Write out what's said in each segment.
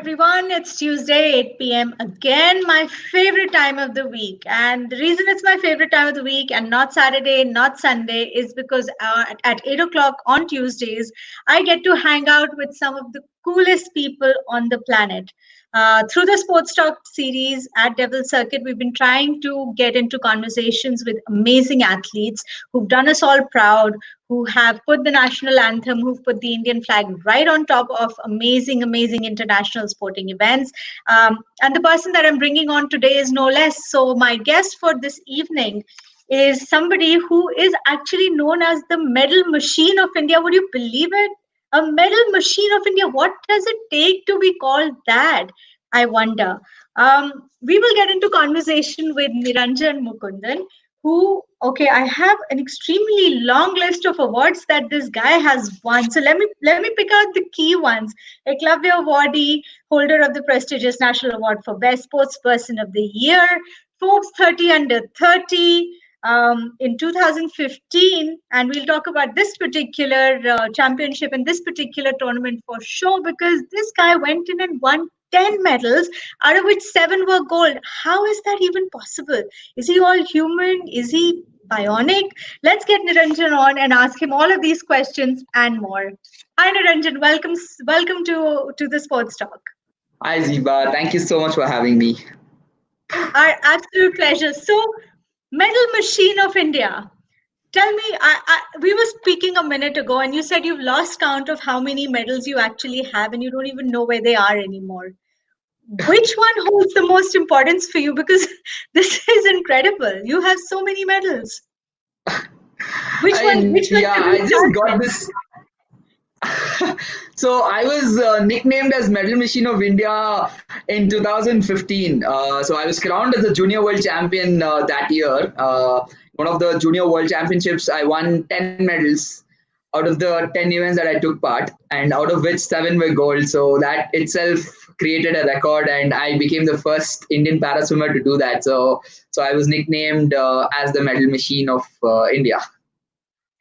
everyone. It's Tuesday, 8 p.m. again, my favorite time of the week. And the reason it's my favorite time of the week and not Saturday, not Sunday, is because at 8 o'clock on Tuesdays, I get to hang out with some of the coolest people on the planet. Through the Sports Talk series at Devil Circuit, we've been trying to get into conversations with amazing athletes who've done us all proud, who have put the national anthem, who've put the Indian flag right on top of amazing, amazing international sporting events. And the person that I'm bringing on today is no less. So, my guest for this evening is somebody who is actually known as the medal machine of India. Would you believe it? A medal machine of India. What does it take to be called that? I wonder. We will get into conversation with Niranjan Mukundan, who, okay, I have an extremely long list of awards that this guy has won. So let me pick out the key ones. Eklavya Awardee, holder of the prestigious National Award for Best Sports Person of the Year, Forbes 30 Under 30, in 2015, and we'll talk about this particular championship and this particular tournament for sure, because this guy went in and won 10 medals, out of which 7 were gold. How is that even possible? Is he all human? Is he bionic? Let's get Niranjan on and ask him all of these questions and more. Hi Niranjan, welcome to the Sports Talk. Hi Zeba, thank you so much for having me. Our absolute pleasure. So, medal machine of India. Tell me, we were speaking a minute ago, and you said you've lost count of how many medals you actually have, and you don't even know where they are anymore. Which one holds the most importance for you? Because this is incredible. You have so many medals. Which one? Yeah, I just got this. So I was nicknamed as Medal Machine of India in 2015. So I was crowned as a Junior World Champion that year. One of the Junior World Championships, I won 10 medals out of the 10 events that I took part, and out of which 7 were gold. So that itself created a record, and I became the first Indian para swimmer to do that. So I was nicknamed as the Medal Machine of India.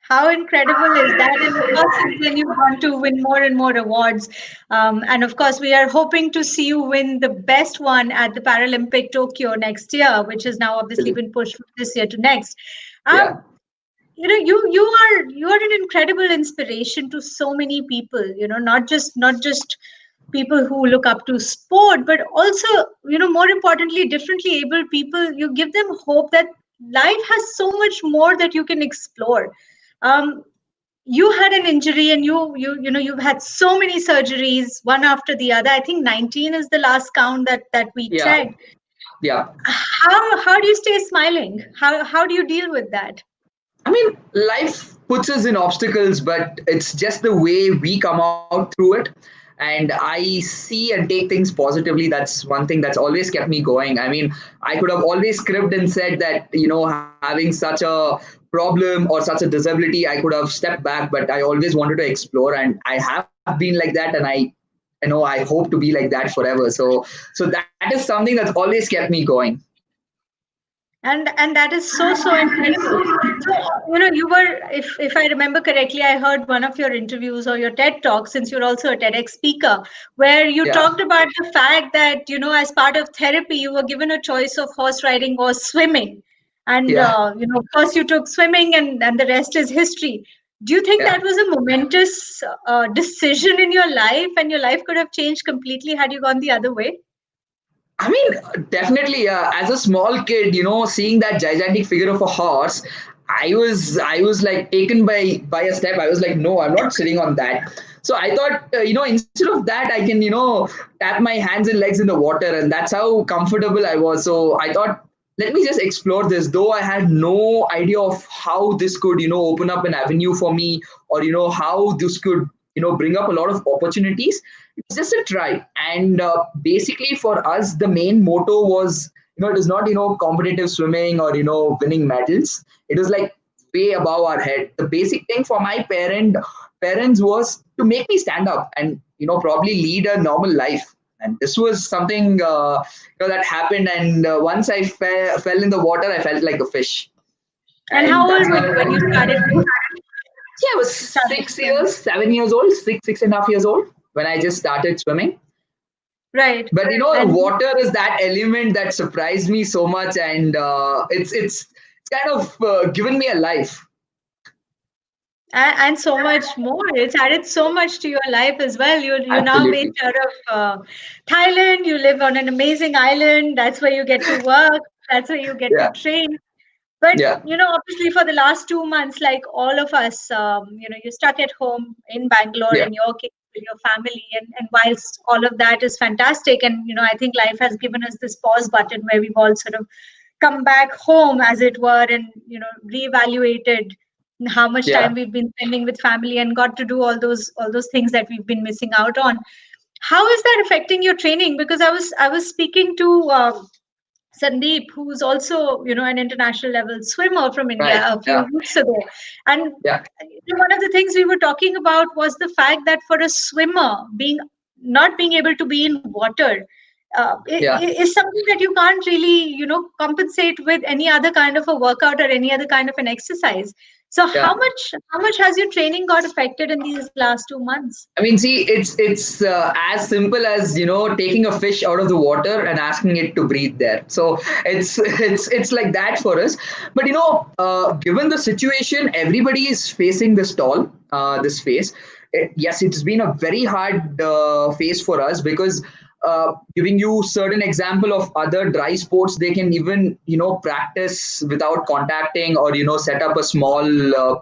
How incredible is that? And of course, then you want to win more and more awards. And of course, we are hoping to see you win the best one at the Paralympic Tokyo next year, which has now obviously been pushed from this year to next. Yeah. You know, you are an incredible inspiration to so many people. You know, not just people who look up to sport, but also, you know, more importantly, differently abled people. You give them hope that life has so much more that you can explore. You had an injury, and you've had so many surgeries, one after the other. I think 19 is the last count that we checked. Yeah. How do you stay smiling? How do you deal with that? I mean, life puts us in obstacles, but it's just the way we come out through it. And I see and take things positively. That's one thing that's always kept me going. I mean, I could have always scripted and said that, having such a problem or such a disability, I could have stepped back, but I always wanted to explore, and I have been like that, and I hope to be like that forever. So that is something that's always kept me going. And that is so incredible. So, you were, if I remember correctly, I heard one of your interviews or your TED talk, since you're also a TEDx speaker, where you talked about the fact that, as part of therapy, you were given a choice of horse riding or swimming. And, of course, you took swimming, and the rest is history. Do you think that was a momentous decision in your life, and your life could have changed completely had you gone the other way? I mean, definitely. As a small kid, seeing that gigantic figure of a horse, I was like taken by a step. I was like, no, I'm not sitting on that. So I thought, instead of that, I can, tap my hands and legs in the water, and that's how comfortable I was. So I thought, let me just explore this. Though I had no idea of how this could, open up an avenue for me, or how this could, bring up a lot of opportunities. It's just a try. And basically for us, the main motto was, it is not, competitive swimming or, winning medals. It was like way above our head. The basic thing for my parents was to make me stand up and, probably lead a normal life. And this was something, that happened. And once I fell in the water, I felt like a fish. And how old were you when you started? Yeah, I was 7 years old, six and a half years old when I just started swimming. Right. But And water is that element that surprised me so much, and it's kind of given me a life. and so much more. It's added so much to your life as well. You're now based Absolutely. out of Thailand. You live on an amazing island. That's where you get to work. That's where you get to Yeah. train. But Yeah. obviously, for the last 2 months, like all of us, you're stuck at home in Bangalore Yeah. in your case with your family, and whilst all of that is fantastic, and I think life has given us this pause button where we've all sort of come back home, as it were, and reevaluated how much Yeah. time we've been spending with family and got to do all those things that we've been missing out on. How is that affecting your training? Because I was speaking to Sandeep, who's also, an international level swimmer from India Right. a few Yeah. weeks ago. And Yeah. one of the things we were talking about was the fact that for a swimmer, not being able to be in water Yeah. is something that you can't really, compensate with any other kind of a workout or any other kind of an exercise. So how Yeah. much has your training got affected in these last 2 months? I mean, see, it's as simple as taking a fish out of the water and asking it to breathe there. So it's like that for us. But given the situation, everybody is facing this phase. Yes, it's been a very hard phase for us because giving you certain example of other dry sports, they can even practice without contacting, or set up a small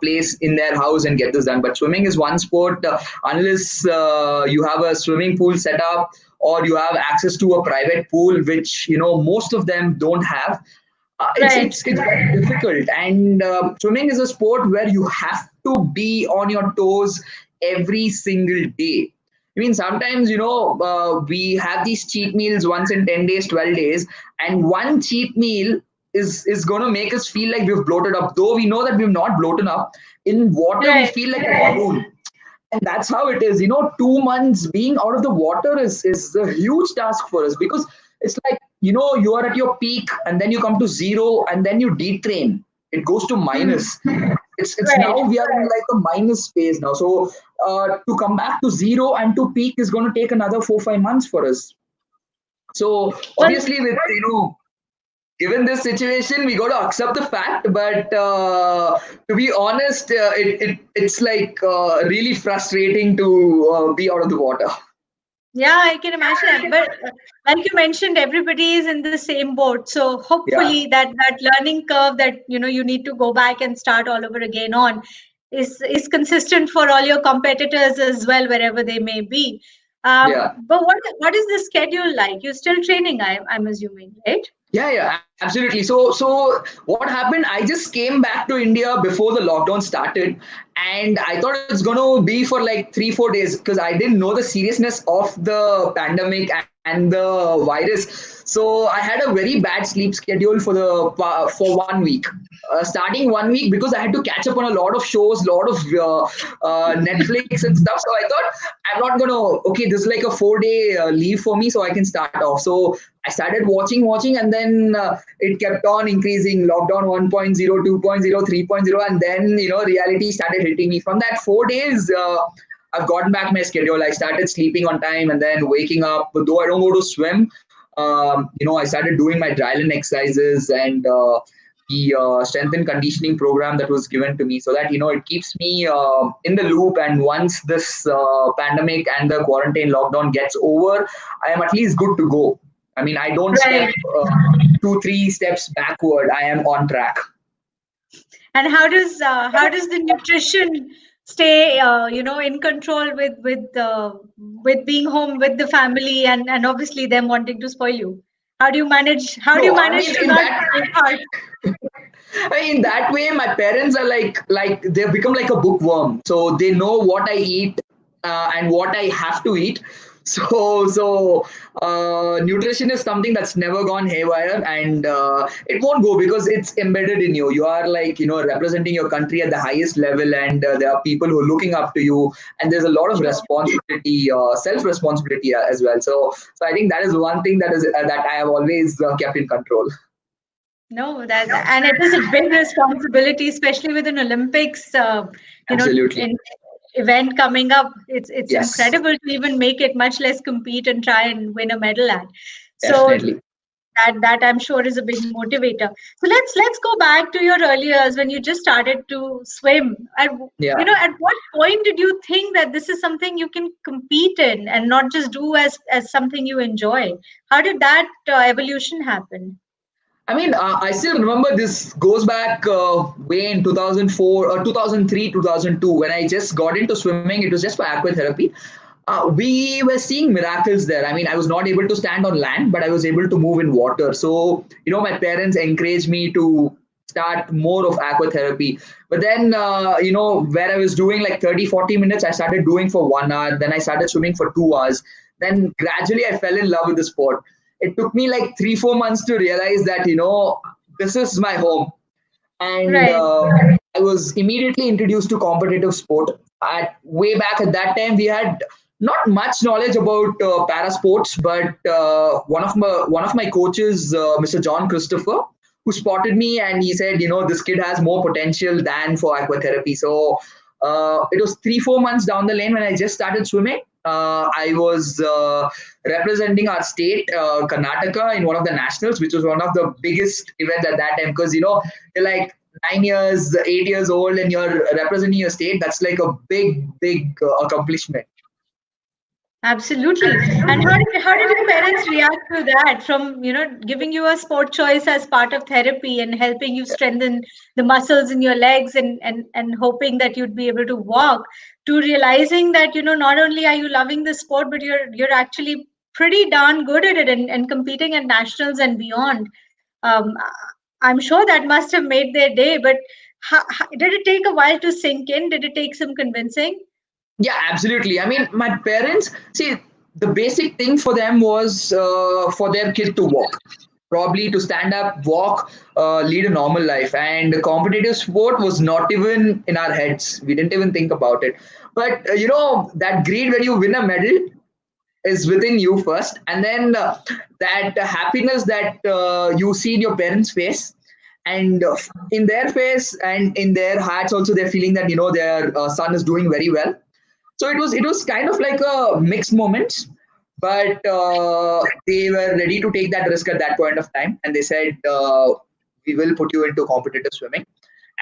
place in their house and get this done. But swimming is one sport, unless you have a swimming pool set up or you have access to a private pool, which most of them don't have. It's Right. it's it's very difficult, and swimming is a sport where you have to be on your toes every single day. I mean, sometimes we have these cheat meals once in 10 days, 12 days, and one cheat meal is going to make us feel like we've bloated up. Though we know that we've not bloated up, in water we Right. feel like a balloon, and that's how it is. 2 months being out of the water is a huge task for us, because it's like you are at your peak and then you come to zero and then you detrain. It goes to Hmm. minus. It's now Right. we are in like a minus phase now. So to come back to zero and to peak is going to take another 4 5 months for us. So Well, obviously, with given this situation, we got to accept the fact. But to be honest, it's like really frustrating to be out of the water. yeah, I can imagine that. But like you mentioned, everybody is in the same boat. So Yeah. hopefully that learning curve that you need to go back and start all over again on is consistent for all your competitors as well, wherever they may be. Yeah. But what is the schedule like? You're still training, I'm assuming, right? Yeah, absolutely. So what happened? I just came back to India before the lockdown started, and I thought it's going to be for like 3 4 days, because I didn't know the seriousness of the pandemic and the virus. So I had a very bad sleep schedule for 1 week. Starting 1 week, because I had to catch up on a lot of shows, lot of Netflix and stuff. So I thought, I'm not gonna. Okay, this is like a 4 day leave for me, so I can start off. So I started watching, and then it kept on increasing. Lockdown 1.0, 2.0, 3.0, and then reality started hitting me. From that 4 days, I've gotten back my schedule. I started sleeping on time and then waking up. But though I don't go to swim, I started doing my dryland exercises and the strength and conditioning program that was given to me, so that it keeps me in the loop. And once this pandemic and the quarantine lockdown gets over, I am at least good to go. I mean, I don't step Right. 2 3 steps backward. I am on track. And how does the nutrition stay in control with being home with the family, and obviously them wanting to spoil you? How do you No, I manage mean, to in not that break heart? in that way, my parents are like they've become like a bookworm. So they know what I eat and what I have to eat. So nutrition is something that's never gone haywire, and it won't go, because it's embedded in you. You are like representing your country at the highest level, and there are people who are looking up to you, and there's a lot of Sure. responsibility, self responsibility as well. So I think that is one thing that I have always kept in control. No, and it is a big responsibility, especially with an Olympics, Absolutely. in event coming up. It's Yes, incredible to even make it, much less compete and try and win a medal at. So definitely. that I'm sure is a big motivator. So let's go back to your early years when you just started to swim. Yeah. At what point did you think that this is something you can compete in and not just do as something you enjoy? How did that evolution happen? I mean, I still remember this goes back way in 2004 or 2003, 2002 when I just got into swimming. It was just for aquatherapy. We were seeing miracles there. I mean, I was not able to stand on land, but I was able to move in water. So, my parents encouraged me to start more of aquatherapy. But then, where I was doing like 30, 40 minutes, I started doing for 1 hour. Then I started swimming for 2 hours. Then gradually I fell in love with the sport. It took me like 3, 4 months to realize that, this is my home. And Right. I was immediately introduced to competitive sport. At way back at that time, we had not much knowledge about para sports, but one of my coaches, Mr. John Christopher, who spotted me and he said, this kid has more potential than for aquatherapy. So it was 3, 4 months down the lane when I just started swimming. I was representing our state, Karnataka, in one of the nationals, which was one of the biggest events at that time. Because you're like 9 years, 8 years old, and you're representing your state. That's like a big, big accomplishment. Absolutely. And how did your parents react to that from, giving you a sport choice as part of therapy and helping you strengthen the muscles in your legs and hoping that you'd be able to walk, to realizing that, not only are you loving the sport, but you're actually pretty darn good at it and competing at nationals and beyond. Um, I'm sure that must have made their day, but did it take a while to sink in? Did it take some convincing? Yeah, absolutely. I mean, my parents, see, the basic thing for them was for their kid to walk, probably to stand up, walk, lead a normal life. And competitive sport was not even in our heads. We didn't even think about it. But, that greed when you win a medal is within you first. And then that happiness that you see in your parents' face. And in their face and in their hearts also, they're feeling that, their son is doing very well. So it was kind of like a mixed moments, but they were ready to take that risk at that point of time, and they said we will put you into competitive swimming.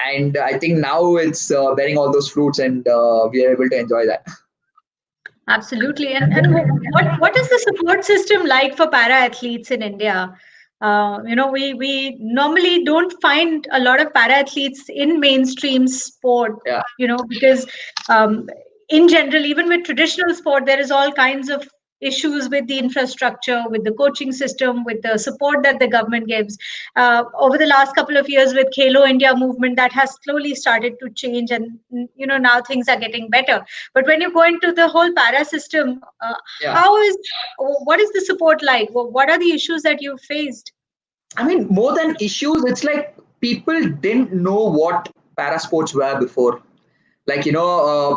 And I think now it's bearing all those fruits, and we are able to enjoy that. Absolutely. And what is the support system like for para athletes in India? We normally don't find a lot of para athletes in mainstream sport, Yeah. because um, in general, even with traditional sport, there is all kinds of issues with the infrastructure, with the coaching system, with the support that the government gives. Over the last couple of years with Khelo India movement, that has slowly started to change, and now things are getting better. But when you go into the whole para system, Yeah. how is what is the support like? What are the issues that you've faced? I mean, more than issues, it's like people didn't know what para sports were before. Like,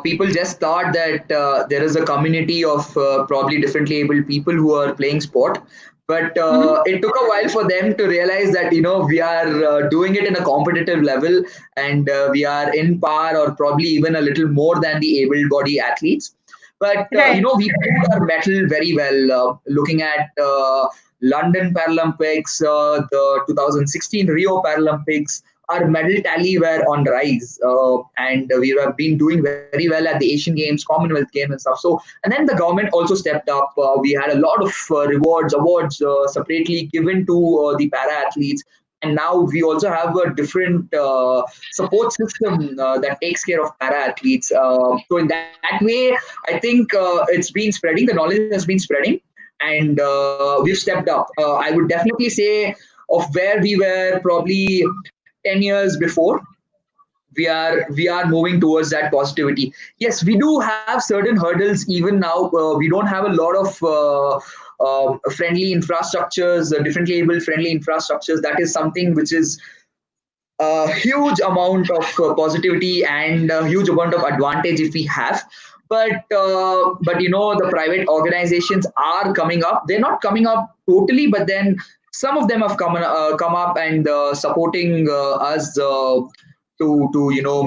people just thought that there is a community of probably differently abled people who are playing sport. But Mhm. it took a while for them to realize that, we are doing it in a competitive level, and we are in par or probably even a little more than the able body athletes. But Right. we proved our mettle very well. Looking at London Paralympics, the 2016 Rio Paralympics, our medal tally were on rise, and we have been doing very well at the Asian Games, Commonwealth Games, and stuff. So, and then the government also stepped up. We had a lot of rewards, awards separately given to the para athletes. And now we also have a different support system that takes care of para athletes. So in that way, I think it's been spreading. The knowledge has been spreading, and we've stepped up. I would definitely say of where we were probably 10 years before, we are moving towards that positivity. Yes, we do have certain hurdles even now. We don't have a lot of friendly infrastructures, differently able friendly infrastructures. That is something which is a huge amount of positivity and a huge amount of advantage if we have. But the private organizations are coming up. They're not coming up totally, but then some of them have come up and supporting us to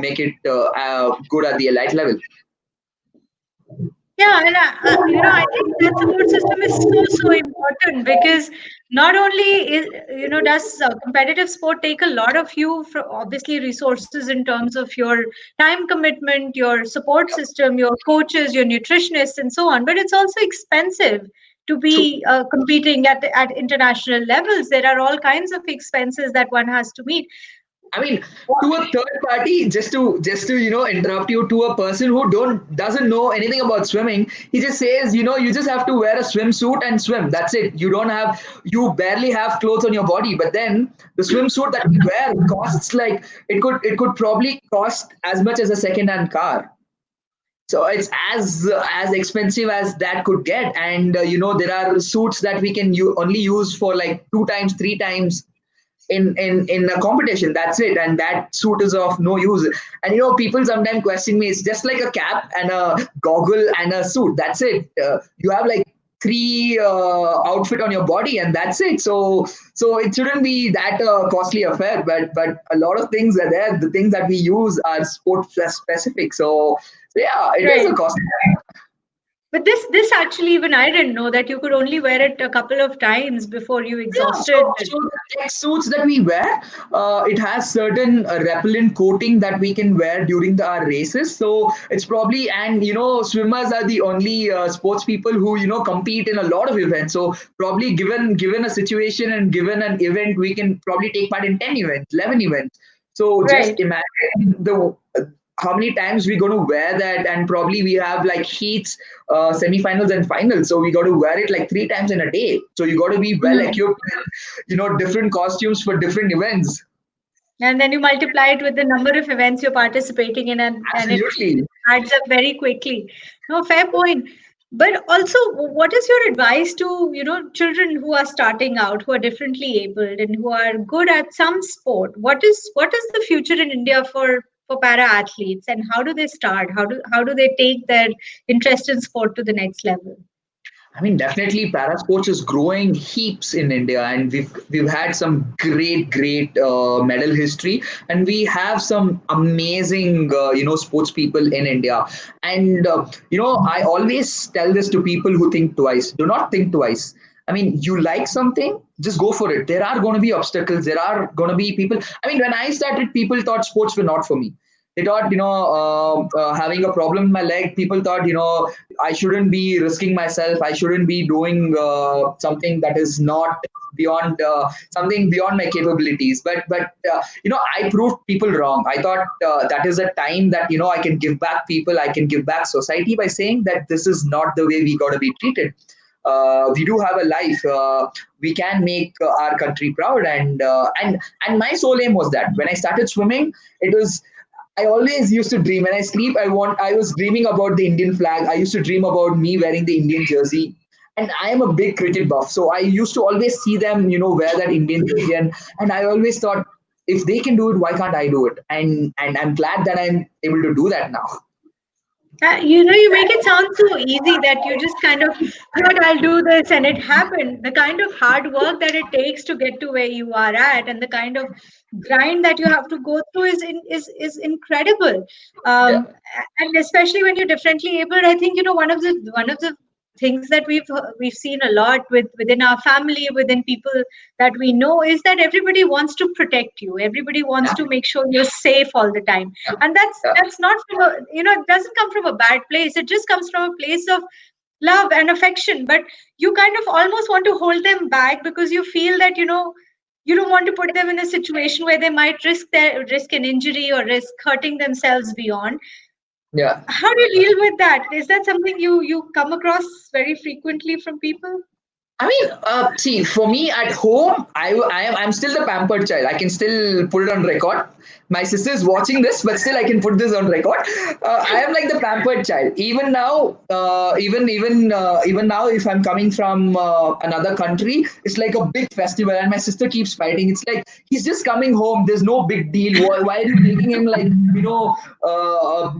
make it good at the elite level. Yeah, and I think that support system is so important because not only does competitive sport take a lot of you for obviously resources in terms of your time commitment, your support system, your coaches, your nutritionists, and so on, but it's also expensive to True. be competing at international levels. There are all kinds of expenses that one has to meet. I mean, to a third party, just to interrupt you, to a person who doesn't know anything about swimming, he just says, you just have to wear a swimsuit and swim. That's it. You barely have clothes on your body. But then the swimsuit that we wear costs like it could probably cost as much as a second-hand car. So it's as expensive as that could get, and there are suits that we can only use for like 2 times, 3 times in a competition. That's it, and that suit is of no use. And people sometimes question me, it's just like a cap and a goggle and a suit. That's it. You have like three outfit on your body, and that's it. So it shouldn't be that costly affair, but a lot of things are there. The things that we use are sport specific. So yeah, it is Right. a costly. But this actually, even I didn't know that you could only wear it a couple of times before you Yeah, exhausted. so the tech suits that we wear, it has certain repellent coating that we can wear during our races. So it's probably, and swimmers are the only sports people who compete in a lot of events. So probably given a situation and given an event, we can probably take part in 10 events, 11 events. So just Right. imagine the how many times we're going to wear that, and probably we have like heats, semifinals and finals, so we got to wear it like 3 times in a day. So you got to be well Hmm. equipped with different costumes for different events. And then you multiply it with the number of events you're participating in, and it Absolutely. adds up very quickly. No, fair point. But also, what is your advice to, children who are starting out, who are differently abled and who are good at some sport? What is the future in India for para athletes, and how do they start? How do they take their interest in sport to the next level? I mean, definitely, para sports is growing heaps in India, and we've had some great medal history, and we have some amazing sports people in India. And I always tell this to people who think twice: do not think twice. I mean, you like something, just go for it. There are going to be obstacles. There are going to be people. I mean, when I started, people thought sports were not for me. They thought, having a problem in my leg, people thought, I shouldn't be risking myself. I shouldn't be doing something that is not beyond something beyond my capabilities. But I proved people wrong. I thought that is a time that I can give back people. I can give back society by saying that this is not the way we got to be treated. We do have a life. We can make our country proud, and my sole aim was that when I started swimming, it was I always used to dream when I sleep. I was dreaming about the Indian flag. I used to dream about me wearing the Indian jersey. And I am a big cricket buff. So I used to always see them, wear that Indian jersey. And I always thought, if they can do it, why can't I do it? And I'm glad that I'm able to do that now. You make it sound so easy that you just kind of thought I'll do this and it happened. The kind of hard work that it takes to get to where you are at, and the kind of grind that you have to go through is incredible. Yeah. And especially when you're differently able, I think one of the things that we've seen a lot within our family, within people that we know, is that everybody wants to protect you. Everybody wants Yeah. to make sure you're safe all the time, and Yeah. that's not from it doesn't come from a bad place. It just comes from a place of love and affection, but you kind of almost want to hold them back because you feel that you don't want to put them in a situation where they might risk an injury or risk hurting themselves beyond. Yeah. How do you deal with that? Is that something you come across very frequently from people? I mean, see, for me at home, I'm still the pampered child. I can still put it on record. My sister is watching this, but still I can put this on record. I am like the pampered child. Even now, even now, if I'm coming from another country, it's like a big festival, and my sister keeps fighting. It's like he's just coming home. There's no big deal. Why are you making him like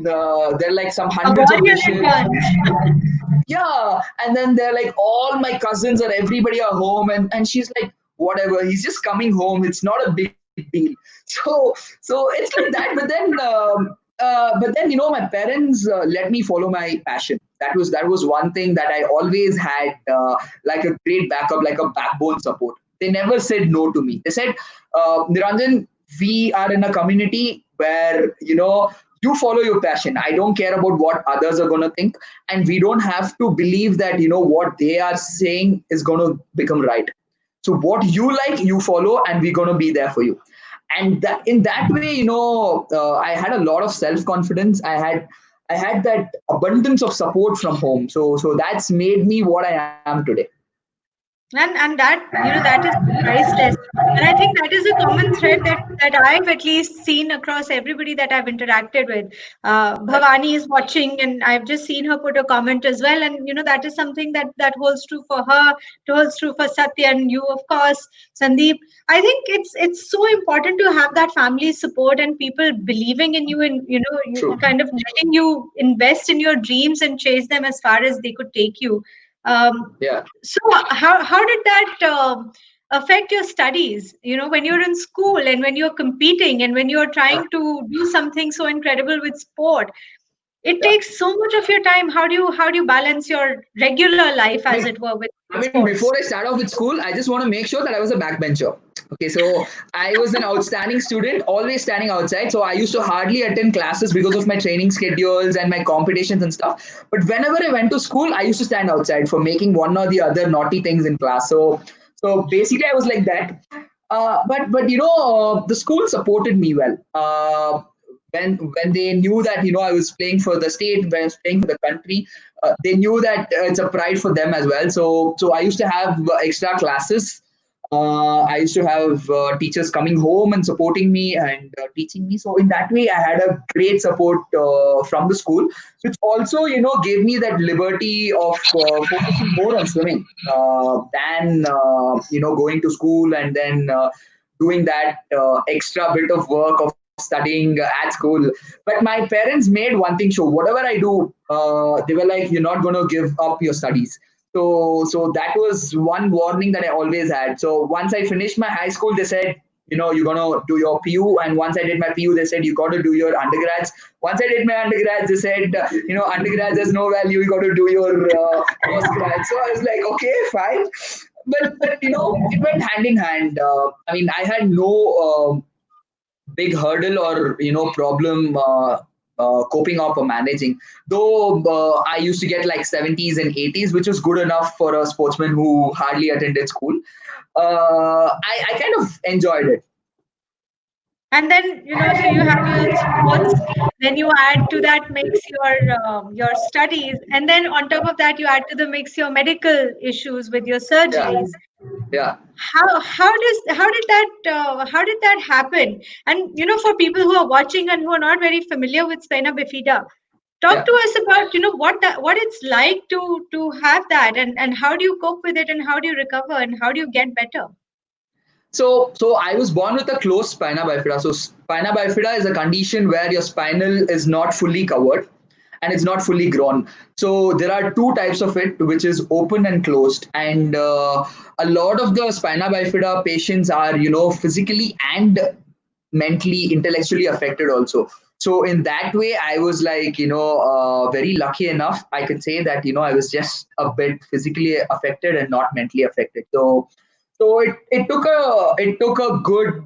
there are like some A hundreds of warrior in dishes? guns. Yeah, and then they're like all my cousins or everybody are home, and she's like, whatever, he's just coming home, it's not a big deal. So it's like that. But then my parents let me follow my passion. That was one thing that I always had, like a great backup, like a backbone support. They never said no to me. They said, Niranjan, we are in a community where you follow your passion. I don't care about what others are going to think, and we don't have to believe that what they are saying is going to become right. So what you like, you follow, and we're going to be there for you. And that, in that way, I had a lot of self confidence. I had that abundance of support from home. So that's made me what I am today. And that, that is priceless. And I think that is a common thread that I've at least seen across everybody that I've interacted with. Bhavani is watching, and I've just seen her put a comment as well. And that is something that holds true for her, it holds true for Satya and you, of course, Sandeep. I think it's so important to have that family support and people believing in you, and you True. kind of letting you invest in your dreams and chase them as far as they could take you. Um, Yeah. so how did that affect your studies? When you're in school and when you're competing and when you're Yeah. trying to do something so incredible with sport, it Yeah. takes so much of your time. How do you balance your regular life, I as mean, it were, with before sports? I start off with school, I just want to make sure that I was a backbencher. Okay, so I was an outstanding student, always standing outside. So I used to hardly attend classes because of my training schedules and my competitions and stuff. But whenever I went to school, I used to stand outside for making one or the other naughty things in class. So basically, I was like that. But the school supported me well. When they knew that I was playing for the state, when I was playing for the country, they knew that it's a pride for them as well. So I used to have extra classes. I used to have teachers coming home and supporting me and teaching me. So in that way, I had a great support from the school, which also gave me that liberty of focusing more on swimming than going to school and then doing that extra bit of work of studying at school. But my parents made one thing sure: whatever I do, they were like, "You're not going to give up your studies." So that was one warning that I always had. So once I finished my high school, they said, you're gonna do your PU, and once I did my PU, they said you got to do your undergrads. Once I did my undergrads, they said, undergrads has no value. You got to do your postgrad. So I was like, okay, fine. But it went hand in hand. I mean, I had no big hurdle or problem coping up or managing. Though I used to get like 70s and 80s, which was good enough for a sportsman who hardly attended school. I kind of enjoyed it. And then, so you have your sports, then you add to that mix your studies, and then on top of that, you add to the mix your medical issues with your Yeah, surgeries. yeah, How did that happen? And for people who are watching and who are not very familiar with spina bifida, talk yeah. to us about what it's like to have that, and how do you cope with it, and how do you recover, and how do you get better? So I was born with a closed spina bifida. So spina bifida is a condition where your spinal is not fully covered and it's not fully grown. So there are two types of it, which is open and closed. And a lot of the spina bifida patients are, physically and mentally, intellectually affected also. So in that way, I was like, very lucky enough. I could say that I was just a bit physically affected and not mentally affected. So it took a good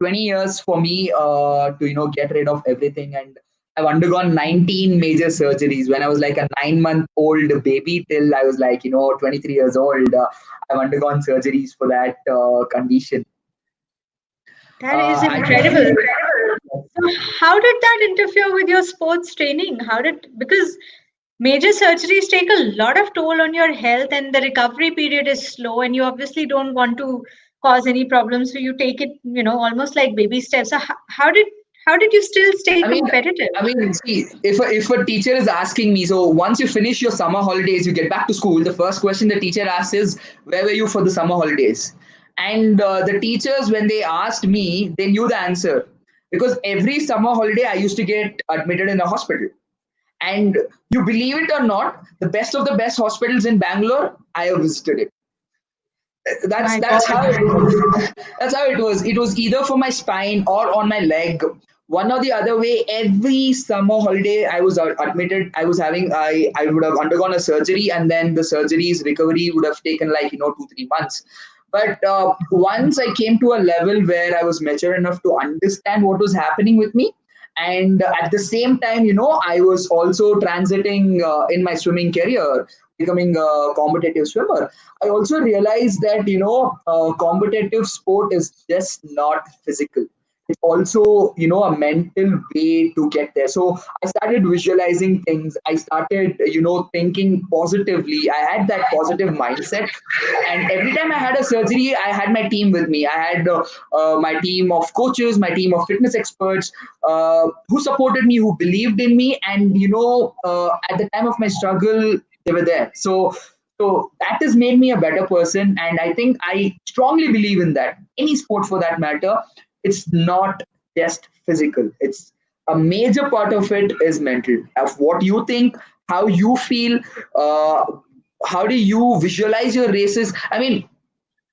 20 years for me to get rid of everything. And I've undergone 19 major surgeries when I was like a 9-month old baby till I was like 23 years old. I've undergone surgeries for that condition. That is I incredible. So how did that interfere with your sports training? Because major surgeries take a lot of toll on your health, and the recovery period is slow, and you obviously don't want to cause any problems, so you take it, almost like baby steps. So how did you still stay I mean, competitive? see, if a teacher is asking me, so once you finish your summer holidays, you get back to school. The first question the teacher asks is, "Where were you for the summer holidays?" And the teachers, when they asked me, they knew the answer because every summer holiday I used to get admitted in a hospital. And you believe it or not, the best of the best hospitals in Bangalore, I have visited it. That's My that's God. how it was. That's how it was. It was either for my spine or on my leg one or the other way, every summer holiday I was admitted. I would have undergone a surgery, and then the surgery's recovery would have taken like 2 3 months. But once I came to a level where I was mature enough to understand what was happening with me, and at the same time, I was also transiting in my swimming career, becoming a competitive swimmer. I also realized that competitive sport is just not physical. It's also a mental way to get there. So I started visualizing things. I started thinking positively. I had that positive mindset, and every time I had a surgery, I had my team with me. I had my team of coaches, my team of fitness experts, who supported me, who believed in me, and at the time of my struggle, they were there. So that has made me a better person, and I think I strongly believe in that. Any sport, for that matter, it's not just physical. It's a major part of it is mental. Of what you think, how you feel, uh, how do you visualize your races? I mean,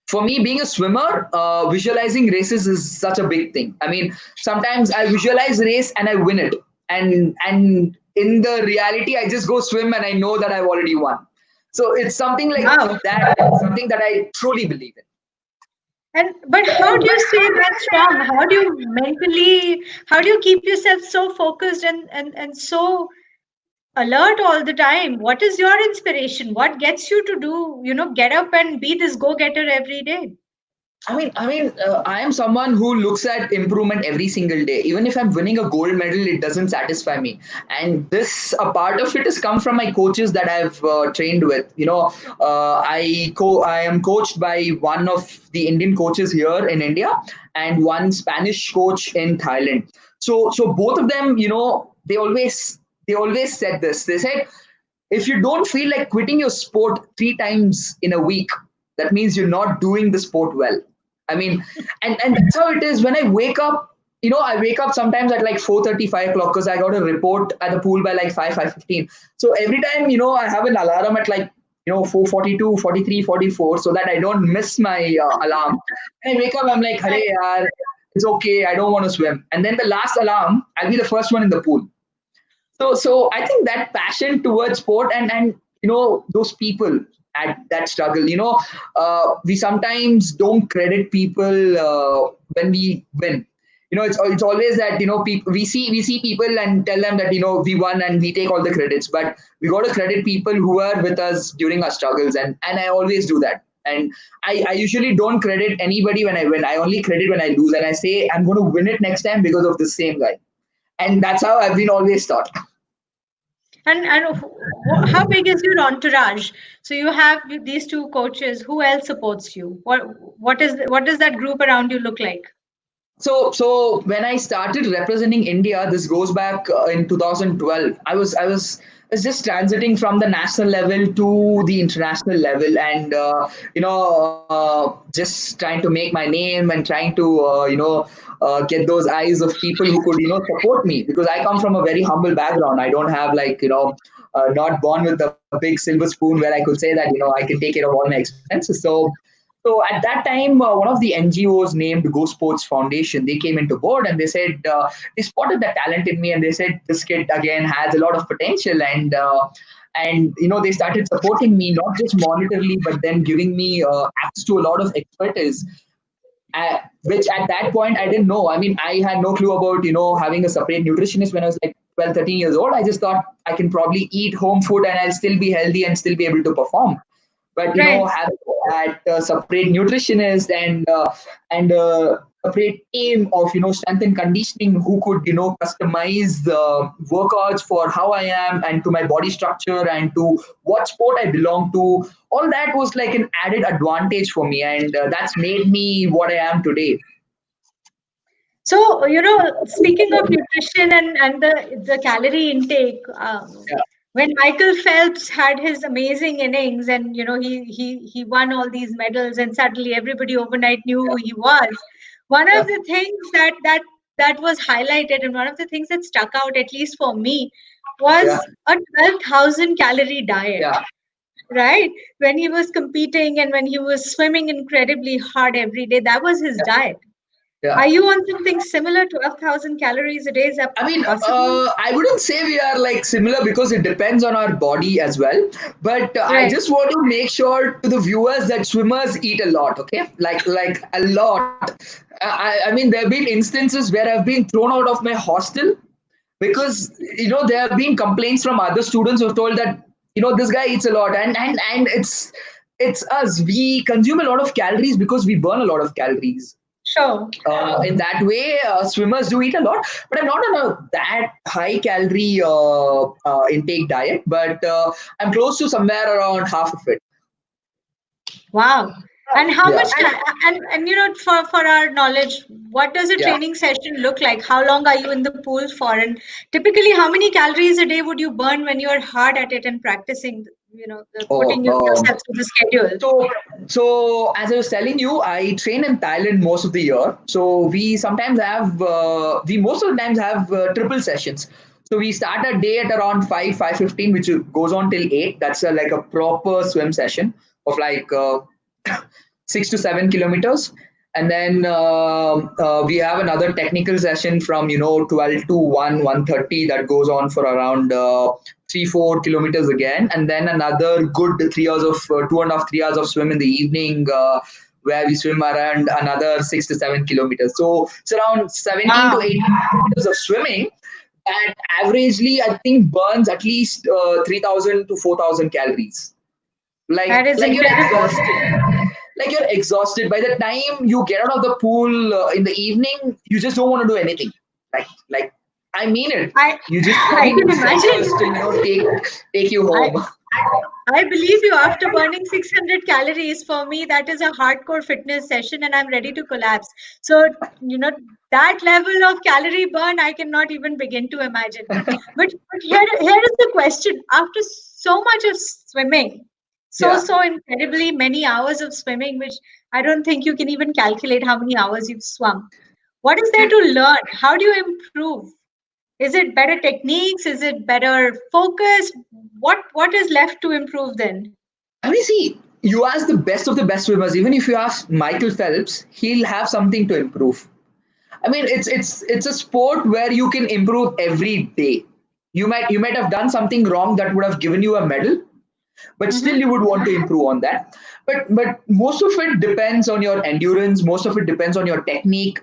for me, being a swimmer, visualizing races is such a big thing. I mean, sometimes I visualize race and I win it, and in the reality, I just go swim and I know that I've already won. So it's something like Wow. that, something that I truly believe in. And but how do you stay that strong? How do you keep yourself so focused and so alert all the time? What is your inspiration? What gets you to get up and be this go-getter every day? I am someone who looks at improvement every single day. Even if I'm winning a gold medal, it doesn't satisfy me. And this, a part of it has come from my coaches that I've trained with. I am coached by one of the Indian coaches here in India and one Spanish coach in Thailand. So both of them, they always said this. They said, if you don't feel like quitting your sport 3 times in a week, that means you're not doing the sport well. I mean, and that's how it is when I wake up. I wake up sometimes at like 4:30, 5 o'clock, because I got a report at the pool by like 5:15. So every time, I have an alarm at like 4:42, 43, 44, so that I don't miss my alarm. And I wake up, I'm like, hey, yaar, it's okay, I don't want to swim. And then the last alarm, I'll be the first one in the pool. So I think that passion towards sport, and those people at that struggle, we sometimes don't credit people when we win. It's always that people, we see people and tell them that we won and we take all the credits, but we got to credit people who are with us during our struggles, and I always do that. And I usually don't credit anybody when I win. I only credit when I lose, and I say I'm going to win it next time because of the same guy. And that's how I've been always taught. How big is your entourage? So you have these two coaches. Who else supports you? What does that group around you look like? So when I started representing India, this goes back in 2012. I was just transiting from the national level to the international level, and just trying to make my name and trying to get those eyes of people who could support me, because I come from a very humble background. I don't have like not born with a big silver spoon where I could say that I can take care of all my expenses. So at that time, one of the NGOs named Go Sports Foundation, they came into board and they said, they spotted the talent in me, and they said this kid again has a lot of potential, and they started supporting me not just monetarily but then giving me access to a lot of expertise, which at that point I didn't know. I mean, I had no clue about having a separate nutritionist when I was like 12, 13 years old. I just thought I can probably eat home food and I'll still be healthy and still be able to perform. But Right. having that separate nutritionist and separate team of strength and conditioning who could customize the workouts for how I am and to my body structure and to what sport I belong to, all that was like an added advantage for me, and that's made me what I am today. So, speaking of nutrition and the calorie intake, Yeah, when Michael Phelps had his amazing innings and he won all these medals and suddenly everybody overnight knew who he was. One of yeah, the things that was highlighted and one of the things that stuck out, at least for me, yeah, was a 12,000 calorie diet, yeah. right? When he was competing and when he was swimming incredibly hard every day, that was his diet. Yeah. Are you on something similar? 12,000 calories a day? Is that I mean, possible? I wouldn't say we are like similar because it depends on our body as well. But I Right. just want to make sure to the viewers that swimmers eat a lot. Okay, like a lot. I mean, there have been instances where I've been thrown out of my hostel because there have been complaints from other students who've told that this guy eats a lot, and it's us. We consume a lot of calories because we burn a lot of calories. Sure. In that way, swimmers do eat a lot, but I'm not on a that high calorie intake diet, but I'm close to somewhere around half of it. Wow. And how Yeah. much time, and for our knowledge, what does a Yeah. training session look like? How long are you in the pool for? And typically, how many calories a day would you burn when you're hard at it and practicing, Oh, putting yourself through the schedule? so as I was telling you, I train in Thailand most of the year. So we sometimes have, we most of the times have triple sessions. So we start a day at around 5:15, which goes on till 8. That's like a proper swim session of like 6 to 7 kilometers. And then we have another technical session from 12 to 1:30 that goes on for around 3 4 kilometers again, and then another good 3 hours of 2.5 3 hours of swim in the evening, where we swim around another 6 to 7 kilometers. So it's around 17 to Wow, 18 kilometers of swimming. And averagely, I think burns at least 3,000 to 4,000 calories. that is Like you're incredible. exhausted. Like you're exhausted by the time you get out of the pool in the evening. You just don't want to do anything. Like I mean it. I You just I want can instructors imagine. to take you I home. I believe you. After burning 600 calories, for me, that is a hardcore fitness session, and I'm ready to collapse. So, you know, that level of calorie burn, I cannot even begin to imagine. But here is the question. After so much of swimming, Yeah. so incredibly many hours of swimming, which I don't think you can even calculate how many hours you've swum. What is there to learn? How do you improve? Is it better techniques? Is it better focus? What is left to improve then? I mean, see, you ask the best of the best swimmers. Even if you ask Michael Phelps, he'll have something to improve. I mean, it's a sport where you can improve every day. You might have done something wrong that would have given you a medal, but still Mhm. you would want to improve on that. But most of it depends on your endurance. Most of it depends on your technique.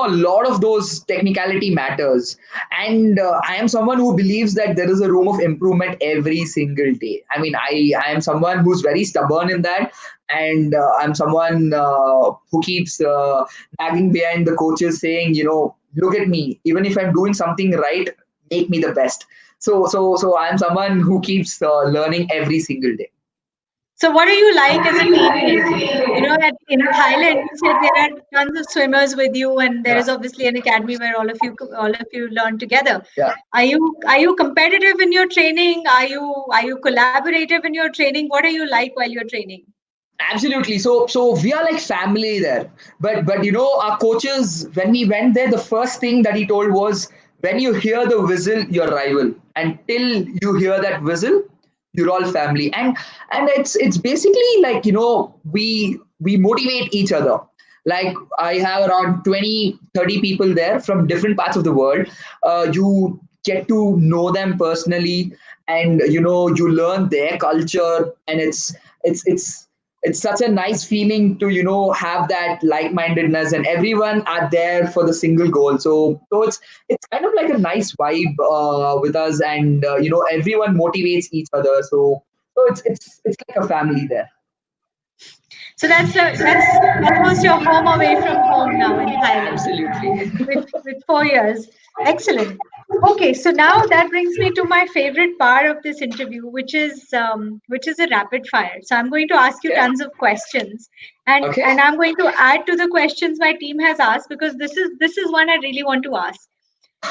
A lot of those technicality matters. And I am someone who believes that there is a room of improvement every single day. I mean, I am someone who's very stubborn in that. And I'm someone who keeps nagging behind the coaches, saying, look at me, even if I'm doing something right, make me the best. So I'm someone who keeps learning every single day. So what are you like as a teammate? In Thailand, you said there are tons of swimmers with you, and there Yeah, is obviously an academy where all of you learn together. yeah, Are you competitive in your training? Are you collaborative in your training? What are you like while you're training? absolutely. So we are like family there. But our coaches, when we went there, the first thing that he told was, when you hear the whistle, you're rival. Until you hear that whistle, you're all family. And it's basically like we motivate each other. Like I have around 20 30 people there from different parts of the world. You get to know them personally, and you learn their culture, and it's such a nice feeling to have that like-mindedness, and everyone are there for the single goal. So it's kind of like a nice vibe with us, and everyone motivates each other. So it's like a family there. So that's almost your home away from home now in Thailand. Absolutely. With 4 years. Excellent. Okay, so now that brings me to my favorite part of this interview, which is a rapid fire. So I'm going to ask you Okay. tons of questions, and Okay. and I'm going to add to the questions my team has asked, because this is one I really want to ask.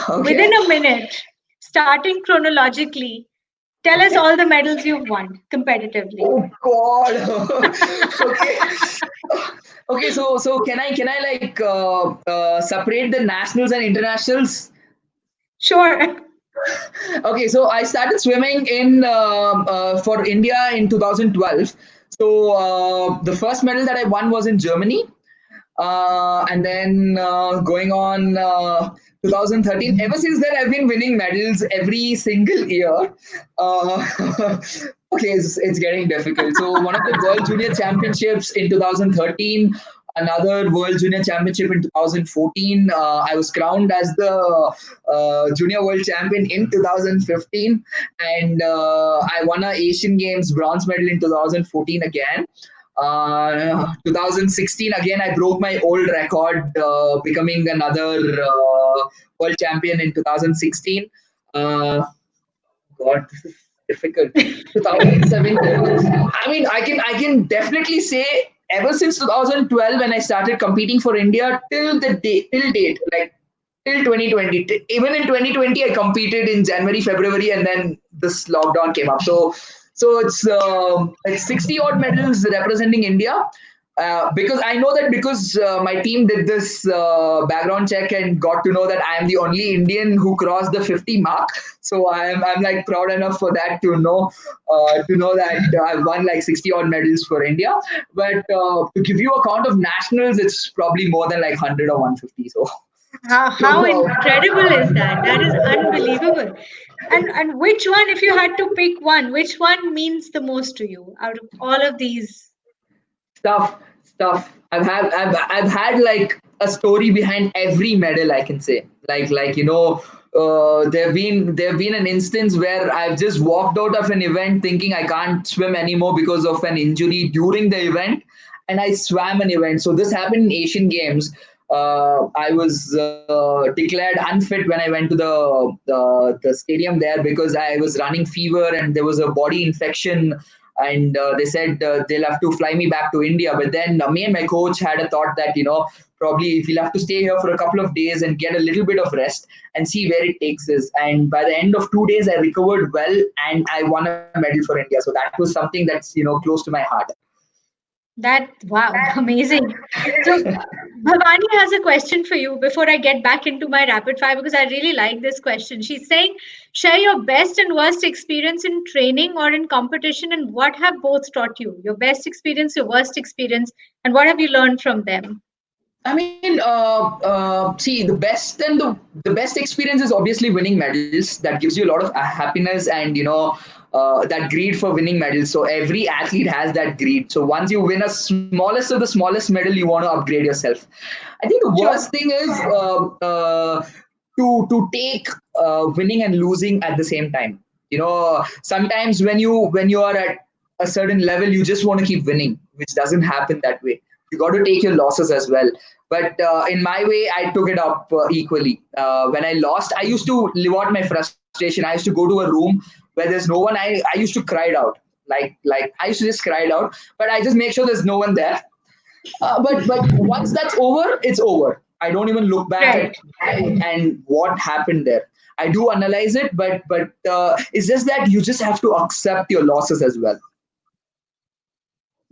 Okay. Within a minute, starting chronologically, tell us Okay. all the medals you've won competitively. Oh God. Okay. Okay. So can I like separate the nationals and internationals? Sure. Okay, so I started swimming in for India in 2012. So the first medal that I won was in Germany. And then going on 2013. Ever since then, I've been winning medals every single year. Uh, okay, it's getting difficult. So one of the World Junior Championships in 2013. Another World Junior Championship in 2014. I was crowned as the Junior World Champion in 2015, and I won a Asian Games bronze medal in 2014 again. 2016 again, I broke my old record, becoming another world champion in 2016. God, this is difficult. 2017. I mean, I can definitely say ever since 2012 when I started competing for India till date, like till 2020. Even in 2020, I competed in January, February, and then this lockdown came up. So it's 60 odd medals representing India. Because I know that because my team did this background check and got to know that I am the only Indian who crossed the 50 mark. So I'm like proud enough for that to know that I've won like 60 odd medals for India. But to give you a count of nationals, it's probably more than like 100 or 150. So How incredible is that? That is unbelievable. And which one, if you had to pick one, which one means the most to you out of all of these? stuff. I've had like a story behind every medal, I can say. Like there've been an instance where I've just walked out of an event thinking I can't swim anymore because of an injury during the event, and I swam an event. So this happened in Asian Games. I was declared unfit when I went to the stadium there because I was running fever and there was a body infection, and they said they'll have to fly me back to India. But then me and my coach had a thought that probably if we'll have to stay here for a couple of days and get a little bit of rest and see where it takes us. And by the end of 2 days, I recovered well and I won a medal for India. So that was something that's close to my heart. That, wow, amazing. So, Bhavani has a question for you before I get back into my rapid fire because I really like this question. She's saying, share your best and worst experience in training or in competition, and what have both taught you? Your best experience, your worst experience, and what have you learned from them? I mean, see, the best experience is obviously winning medals. That gives you a lot of happiness and that greed for winning medals. So every athlete has that greed. So once you win a smallest of the smallest medal, you want to upgrade yourself. I think the Sure. worst thing is to take winning and losing at the same time. Sometimes when you are at a certain level, you just want to keep winning, which doesn't happen that way. You got to take your losses as well. But in my way, I took it up equally. When I lost, I used to live out my frustration. I used to go to a room where there's no one. I used to cry it out. Like I used to just cry it out. But I just make sure there's no one there. But once that's over, it's over. I don't even look back Right. at and what happened there. I do analyze it, but it's just that you just have to accept your losses as well.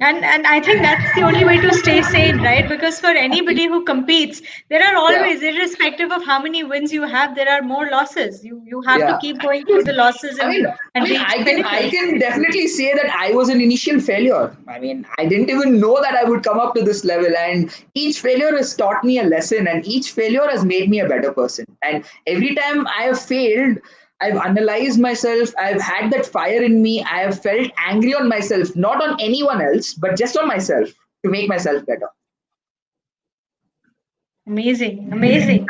And I think that's the only way to stay sane, right? Because for anybody who competes, there are Yeah. always, irrespective of how many wins you have, there are more losses. You have to Yeah. keep going through the losses I mean, and reach I pinnacles. can definitely say that I was an initial failure. I mean, I didn't even know that I would come up to this level, and each failure has taught me a lesson, and each failure has made me a better person. And every time I have failed, I've analyzed myself. I've had that fire in me. I have felt angry on myself, not on anyone else, but just on myself to make myself better. Amazing, amazing.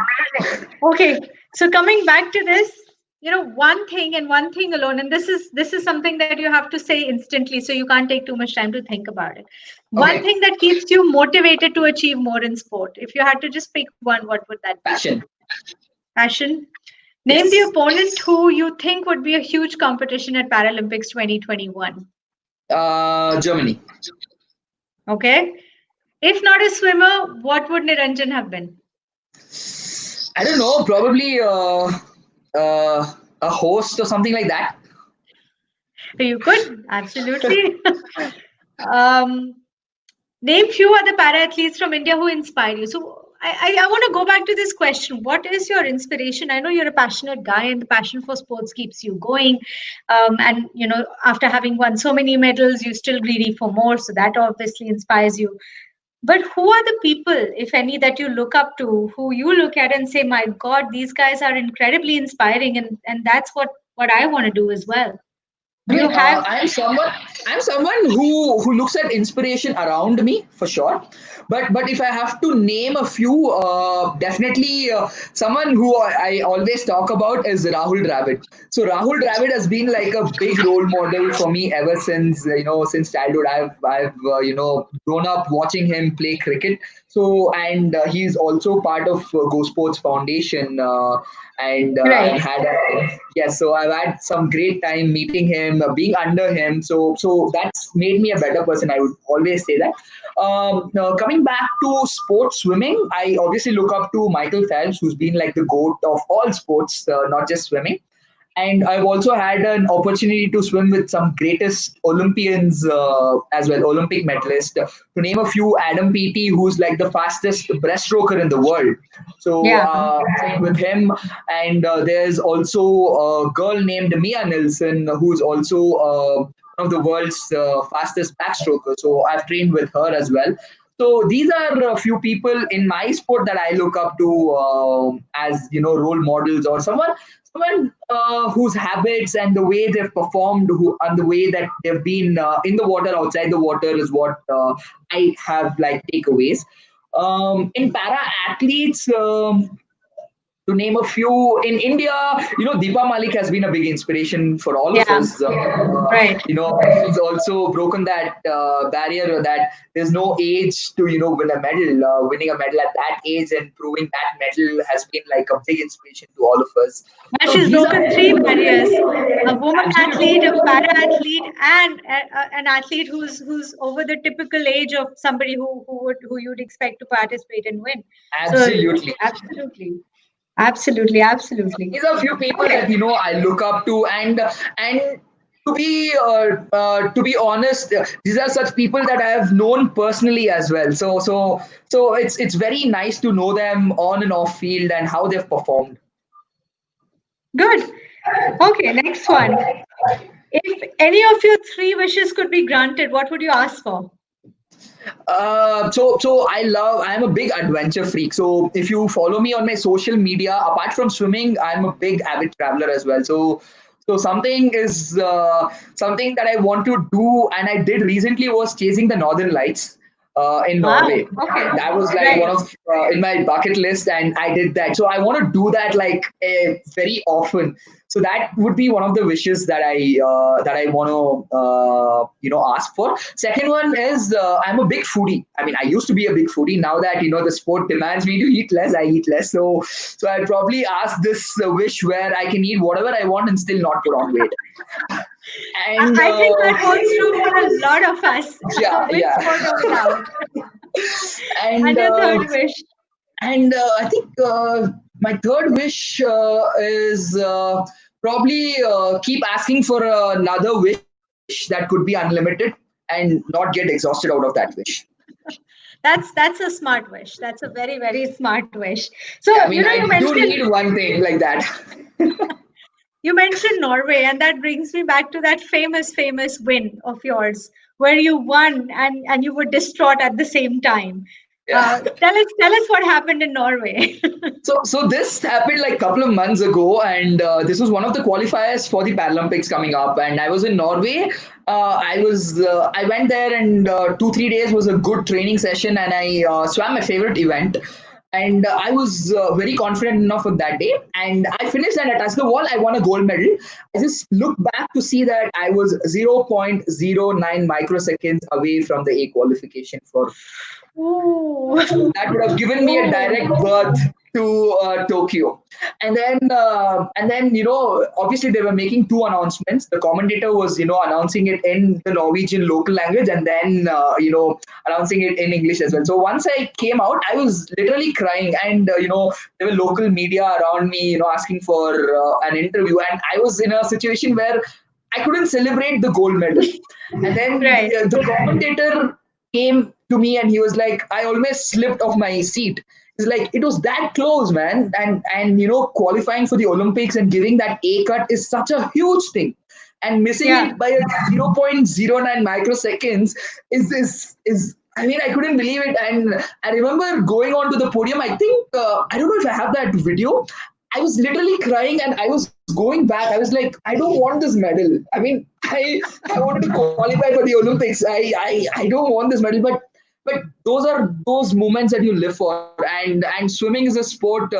Okay, so coming back to this, one thing and one thing alone, and this is something that you have to say instantly, so you can't take too much time to think about it. One Okay, thing that keeps you motivated to achieve more in sport. If you had to just pick one, what would that be? passion. Passion. Name the Yes. opponent who you think would be a huge competition at Paralympics 2021. Germany. Okay. If not a swimmer, what would Niranjan have been? I don't know. Probably a host or something like that. You could, absolutely. um, Name few other para athletes from India who inspire you. So I want to go back to this question. What is your inspiration? I know you're a passionate guy and the passion for sports keeps you going. And, after having won so many medals, you're still greedy for more. So that obviously inspires you. But who are the people, if any, that you look up to, who you look at and say, "My God, these guys are incredibly inspiring," and that's what I want to do as well. I Do you mean, have? I'm someone who looks at inspiration around me for sure. But if I have to name a few, definitely someone who I always talk about is Rahul Dravid. So Rahul Dravid has been like a big role model for me ever since since childhood. I've grown up watching him play cricket. So and he's also part of Go Sports Foundation. And Right. I've had yes, so I've had some great time meeting him, being under him. So that's made me a better person. I would always say that. Now coming back to sports swimming, I obviously look up to Michael Phelps, who's been like the goat of all sports, not just swimming. And I've also had an opportunity to swim with some greatest Olympians as well, Olympic medalists. To name a few, Adam Peaty, who's like the fastest breaststroker in the world. So Yeah. with him, and there's also a girl named Mia Nilsson, who's also one of the world's fastest backstrokers. So I've trained with her as well. So these are a few people in my sport that I look up to as role models, or someone whose habits and the way they've performed, and the way that they've been in the water, outside the water, is what I have like takeaways. In para athletes, to name a few, in India, Deepa Malik has been a big inspiration for all of Yeah. us. Right. She's also broken that barrier that there's no age to win a medal. Winning a medal at that age and proving that medal has been like a big inspiration to all of us. Well, So she's these are broken three barriers: a woman athlete, a absolutely. para athlete, and an athlete who's over the typical age of somebody who you'd expect to participate and win. So Absolutely. absolutely, absolutely, absolutely. These are a few people Okay. that I look up to, and to be honest, these are such people that I have known personally as well. So it's very nice to know them on and off field and how they've performed. Good. Okay, next one. If any of your three wishes could be granted, what would you ask for? So I'm a big adventure freak. So if you follow me on my social media, apart from swimming, I'm a big avid traveler as well. So something that I want to do, and I did recently, was chasing the Northern Lights in Wow. Norway. Okay. That was like one Right. of in my bucket list, and I did that. So I want to do that like very often. So that would be one of the wishes that I want to ask for. Second one is I'm a big foodie. I mean, I used to be a big foodie. Now that the sport demands me to eat less, I eat less. So I'd probably ask this wish where I can eat whatever I want and still not put on weight. And I think that holds true for a lot of us, yeah, with yeah. sport or without. And and your third wish. I think my third wish is probably keep asking for another wish that could be unlimited and not get exhausted out of that wish. That's a smart wish. That's a very, very smart wish. So, Yeah, I mean, you I do mentioned need one thing like that. Norway, and that brings me back to that famous win of yours, where you won and you were distraught at the same time. Yeah. Tell us what happened in Norway. So this happened like a couple of months ago, and this was one of the qualifiers for the Paralympics coming up. And I was in Norway. I went there, and 2 3 days was a good training session, and I swam my favorite event. And I was very confident enough on that day. And I finished and I touched the wall. I won a gold medal. I just looked back to see that I was 0.09 microseconds away from the A qualification for Ooh. that would have given me a Ooh. direct berth to Tokyo. And then obviously they were making two announcements. The commentator was announcing it in the Norwegian local language, and then announcing it in English as well. So once I came out, I was literally crying, and there were local media around me, asking for an interview, and I was in a situation where I couldn't celebrate the gold medal. And then Right. the commentator came to me and he was like, I almost slipped off my seat. He's like, it was that close, man. And qualifying for the Olympics and giving that A cut is such a huge thing. And missing Yeah. it by a 0.09 microseconds is I mean, I couldn't believe it. And I remember going on to the podium. I think, I don't know if I have that video. I was literally crying and I was going back. I was like, I don't want this medal. I mean, I wanted to qualify for the Olympics. I don't want this medal. But those are those moments that you live for. And swimming is a sport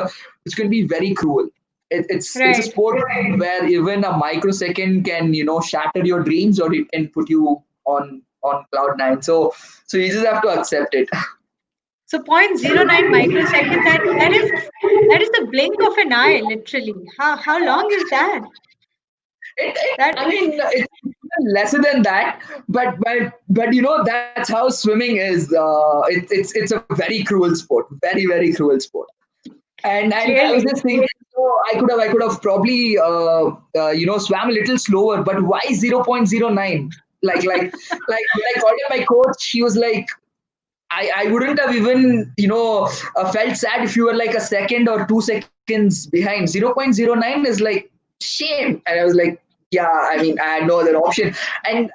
which can be very cruel. It's a Right. sport where even a microsecond can shatter your dreams, or it can put you on cloud nine. So you just have to accept it. So 0.09 microseconds, that is the blink of an eye, literally. How long is that? That I mean, it's lesser than that, but that's how swimming is. It's a very cruel sport, very cruel sport. And I was clearly. just thinking, I could have probably swam a little slower, but why 0.09? Like when I called in my coach, she was like, I wouldn't have even felt sad if you were like a second or 2 seconds behind. 0.09 is like shame, and I was like, yeah. I mean, I had no other option, and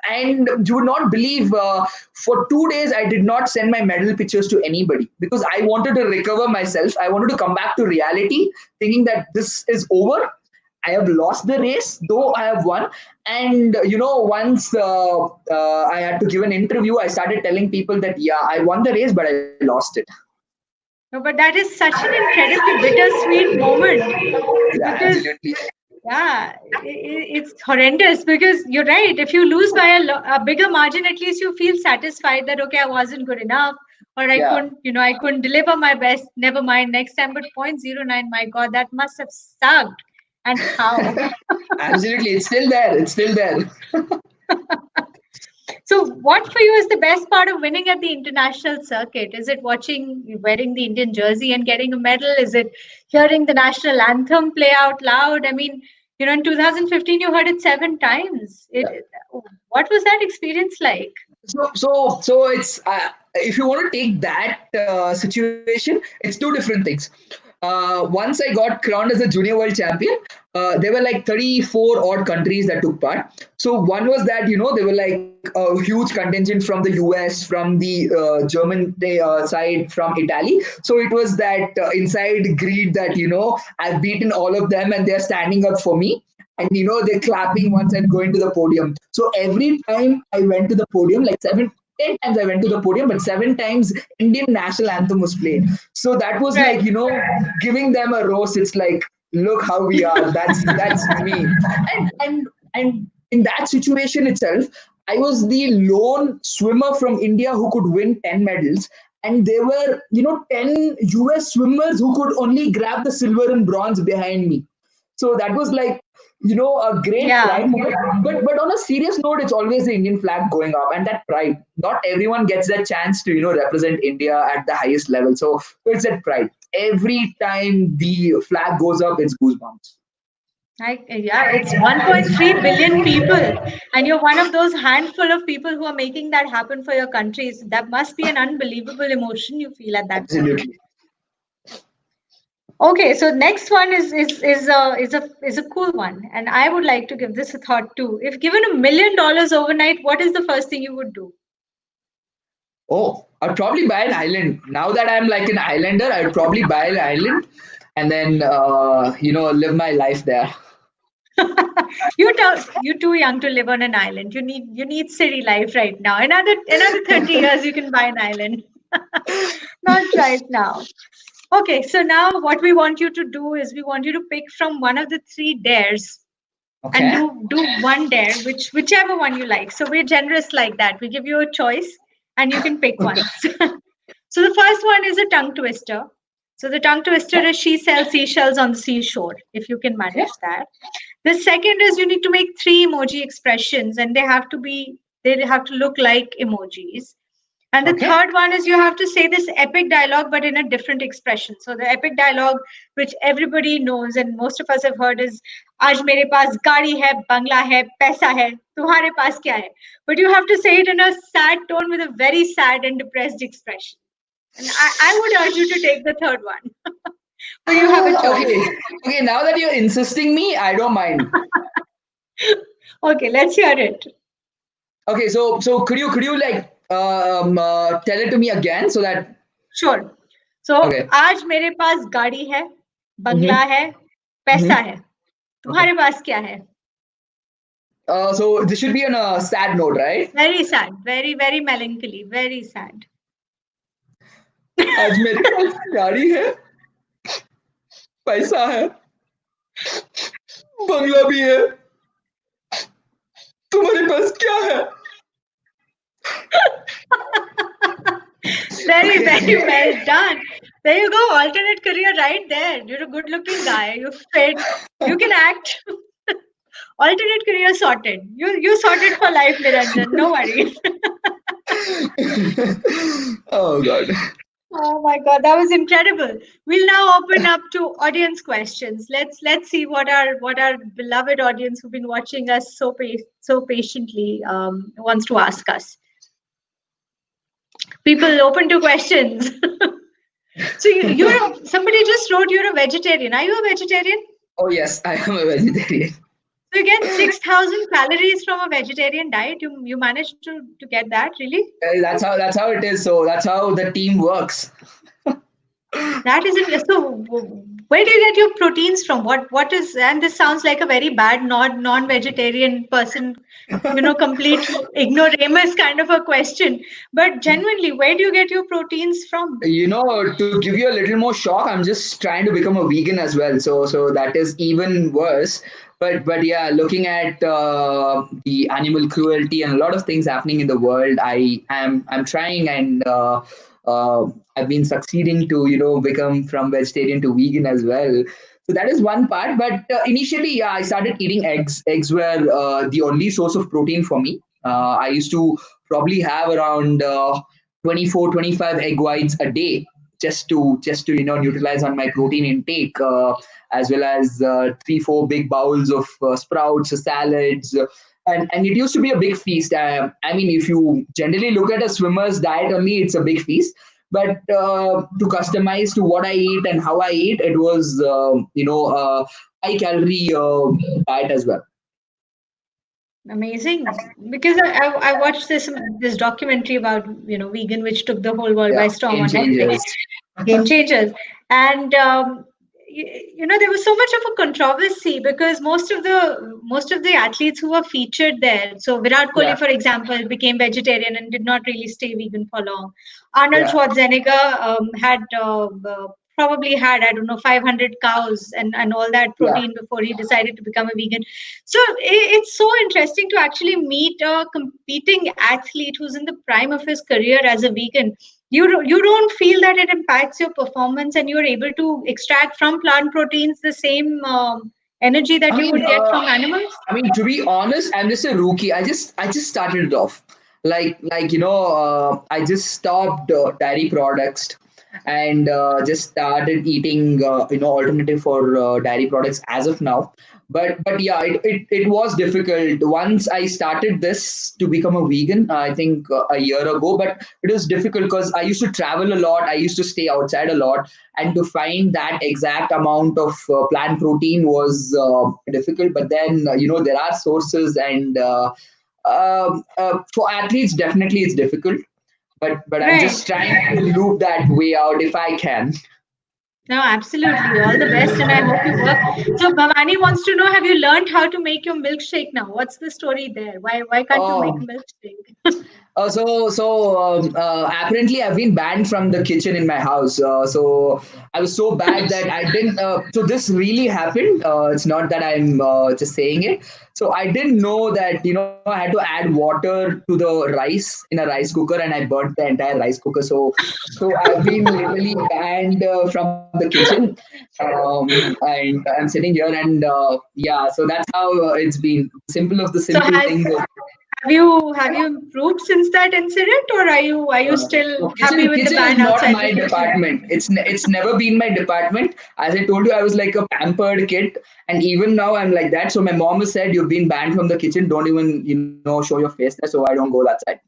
you would not believe. For 2 days, I did not send my medal pictures to anybody because I wanted to recover myself. I wanted to come back to reality, thinking that this is over. I have lost the race, though I have won. And once I had to give an interview, I started telling people that yeah, I won the race, but I lost it. No, but that is such an incredibly bittersweet moment Yeah, because, absolutely. yeah, it's horrendous because you're right. If you lose by a bigger margin, at least you feel satisfied that, okay, I wasn't good enough, or Yeah, I couldn't deliver my best. Never mind, next time. But 0.09, my God, that must have sucked. And how? absolutely. It's still there. It's still there. So, what for you is the best part of winning at the international circuit? Is it wearing the Indian jersey and getting a medal? Is it hearing the national anthem play out loud? I mean, in 2015, you heard it 7 times. Yeah. What was that experience like? So it's if you want to take that situation, it's two different things. Once I got crowned as a junior world champion, there were like 34 odd countries that took part. So one was that there were like a huge contingent from the US, from the German side, from Italy. So it was that inside greed that I've beaten all of them and they're standing up for me, and they're clapping once I'm going to the podium. So every time I went to the podium, like 10 times I went to the podium, but 7 times Indian national anthem was played. So that was like Right. giving them a roast. It's like, look how we are. That's me. And in that situation itself, I was the lone swimmer from India who could win 10 medals, and there were 10 US swimmers who could only grab the silver and bronze behind me. So that was like a great Yeah. pride moment. But on a serious note, it's always the Indian flag going up, and that pride. Not everyone gets that chance to represent India at the highest level. So it's that pride. Every time the flag goes up, it's goosebumps. Yeah, it's 1.3 billion people, and you're one of those handful of people who are making that happen for your countries. That must be an unbelievable emotion you feel at that point. Absolutely. Okay, so next one is a cool one, and I would like to give this a thought too. If given $1 million overnight, what is the first thing you would do? Oh, I'd probably buy an island. Now that I'm like an islander, I'd probably buy an island and then live my life there. You're too young to live on an island. You need city life right now. Another 30 years, you can buy an island. Not right now. Okay, so now what we want you to do is we want you to pick from one of the three dares and Okay. do one dare, whichever one you like. So we're generous like that. We give you a choice and you can pick one. So the first one is a tongue twister. So the tongue twister is she sells seashells on the seashore, if you can Okay. manage that. The second is you need to make three emoji expressions and they have to look like emojis. And the Okay. third one is you have to say this epic dialogue, but in a different expression. So the epic dialogue, which everybody knows and most of us have heard, is "Aaj mere paas gaadi hai, bangla hai, paisa hai, tumhare paas kya hai?" But you have to say it in a sad tone with a very sad and depressed expression. And I would urge you to take the third one, but you have a choice. Okay. Okay. Now that you're insisting me, I don't mind. Okay, let's hear it. Okay. So could you like Tell it to me again so that. Sure. So Okay. आज मेरे पास गाड़ी है, बंगला Mm-hmm. है, पैसा Mm-hmm. है. Okay. तुम्हारे पास क्या है? So this should be on a sad note, right? Very sad, very very melancholy, very sad. आज मेरे पास गाड़ी है, पैसा है, बंगला भी है, तुम्हारे पास क्या है? Very very well done. There you go, alternate career right there. You're a good looking guy, you fit, you can act. Alternate career sorted. You sorted for life, Niranjan, no worries. Oh God. Oh my God, that was incredible. We'll now open up to audience questions. Let's see what our beloved audience who've been watching us so patiently wants to ask us. People open to questions. So somebody just wrote you're a vegetarian. Are you a vegetarian? Oh yes, I am a vegetarian. So you get 6,000 calories from a vegetarian diet. You managed to get that, really? That's how it is. So that's how the team works. That isn't so. Where do you get your proteins from? What is? And this sounds like a very bad non-vegetarian person, complete ignoramus kind of a question. But genuinely, where do you get your proteins from? To give you a little more shock, I'm just trying to become a vegan as well. So that is even worse. But yeah, looking at the animal cruelty and a lot of things happening in the world, I'm trying, and I've been succeeding to become from vegetarian to vegan as well. So that is one part. But initially, yeah, I started eating eggs. Eggs were the only source of protein for me. I used to probably have around 24, 25 egg whites a day, just to neutralize on my protein intake, as well as 3 4 big bowls of sprouts, salads, and it used to be a big feast. I mean, if you generally look at a swimmer's diet only, it's a big feast. But to customize to what I eat and how I eat, it was high calorie diet as well. Amazing, because I watched this documentary about vegan, which took the whole world by Yeah, storm game on Netflix. changers. Game changers, and there was so much of a controversy because most of the athletes who were featured there. So Virat Kohli, Yeah, for example, became vegetarian and did not really stay vegan for long. Arnold yeah. Schwarzenegger had probably had, I don't know, 500 cows and all that Yeah. protein before he decided to become a vegan. So it's so interesting to actually meet a competing athlete who's in the prime of his career as a vegan. You don't feel that it impacts your performance, and you're able to extract from plant proteins the same energy that I you mean, would get from animals. to be honest, I'm just a rookie. I just started it off. I just stopped dairy products and just started eating alternative for dairy products as of now. But yeah, it was difficult once I started this to become a vegan. I think a year ago, but it was difficult because I used to travel a lot. I used to stay outside a lot, and to find that exact amount of plant protein was difficult. But then there are sources, and for athletes definitely it's difficult, but I'm Right. just trying to loop that way out if I can. No, absolutely. All the best, and I hope you work. So Bhavani wants to know: have you learned how to make your milkshake now? What's the story there? Why can't you make a Oh, milkshake? apparently I've been banned from the kitchen in my house. So I was so bad that I didn't. So this really happened. It's not that I'm just saying it. So I didn't know that I had to add water to the rice in a rice cooker, and I burnt the entire rice cooker. So I've been literally banned from the kitchen, and I'm sitting here, and yeah. So that's how it's been. Simple of the So simple things. have you improved since that incident, or are you still So happy kitchen with the kitchen is ban not outside the my kitchen? department. It's never been my department. As I told you, I was like a pampered kid, and even now I'm like that. So my mom has said you've been banned from the kitchen. Don't even show your face there. So I don't go that side.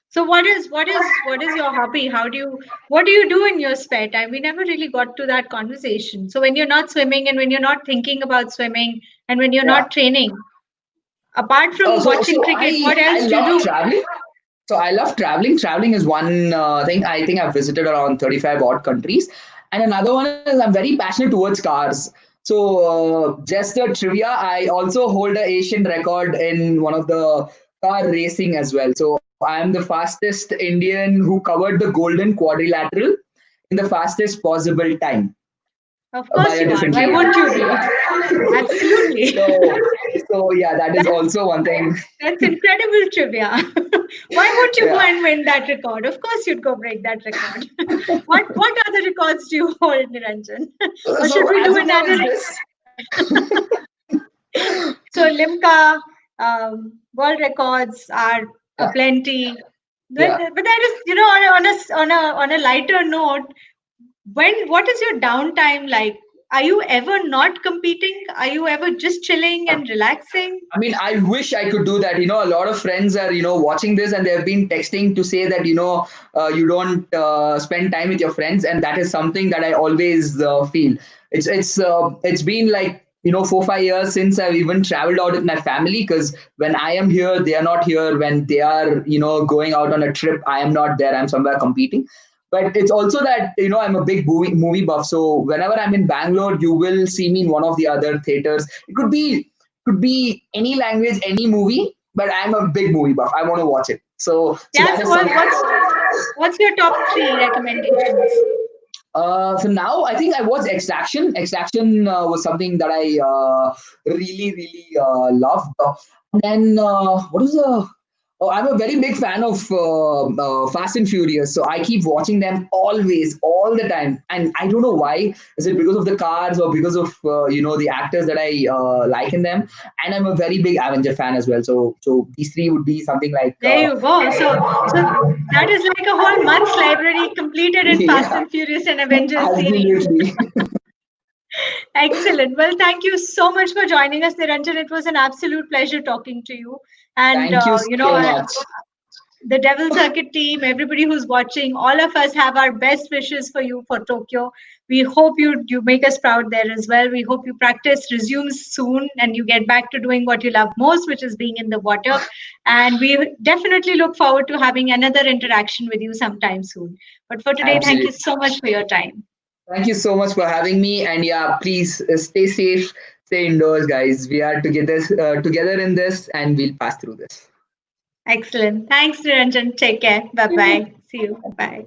So what is your hobby? What do you do in your spare time? We never really got to that conversation. So when you're not swimming and when you're not thinking about swimming and when you're Yeah. not training, apart from So watching cricket, I what else I do you love do? traveling. So I love traveling. Traveling is one thing. I think I've visited around 35 odd countries. And another one is I'm very passionate towards cars. So just a trivia, I also hold a Asian record in one of the car racing as well. So I am the fastest Indian who covered the golden quadrilateral in the fastest possible time Of by course a you are. different Why lane. won't you be? Absolutely. So yeah, that is That, also one thing. that's incredible trivia. Why won't you go Yeah. and win that record? Of course you'd go break that record. What other records do you hold, Niranjan? Or should So we as do of now, another? is this? So Limca, world records are Yeah. aplenty. Yeah. But that is, on a lighter note, what is your downtime like? Are you ever not competing? Are you ever just chilling and relaxing? I mean, I wish I could do that. A lot of friends are, watching this and they've been texting to say that, you don't spend time with your friends. And that is something that I always feel. It's been like, 4 5 years since I've even traveled out with my family because when I am here, they are not here. When they are, going out on a trip, I am not there. I'm somewhere competing. But it's also that, I'm a big movie buff. So whenever I'm in Bangalore, you will see me in one of the other theaters. It could be any language, any movie, but I'm a big movie buff. I want to watch it. So Yeah. that So is something. what's your top three recommendations? So now I think I watched Extraction. Extraction was something that I really, really loved. And then what is the? Oh, I'm a very big fan of Fast and Furious, so I keep watching them always, all the time. And I don't know why. Is it because of the cars or because of the actors that I like in them? And I'm a very big Avenger fan as well. So these three would be something like There you go. So that is like a whole month's library completed in Fast yeah, and Furious and Avengers series. absolutely. Excellent. Well, thank you so much for joining us, Niranjan. It was an absolute pleasure talking to you. And, Thank you so much. the Devil Circuit team, everybody who's watching, all of us have our best wishes for you for Tokyo. We hope you make us proud there as well. We hope you practice resumes soon and you get back to doing what you love most, which is being in the water. And we definitely look forward to having another interaction with you sometime soon. But for today, thank you Absolutely. so much for your time. Thank you so much for having me. And yeah, please stay safe, stay indoors, guys. We are together in this, and we'll pass through this. Excellent. Thanks, Niranjan. Take care. Bye bye. See you. Bye.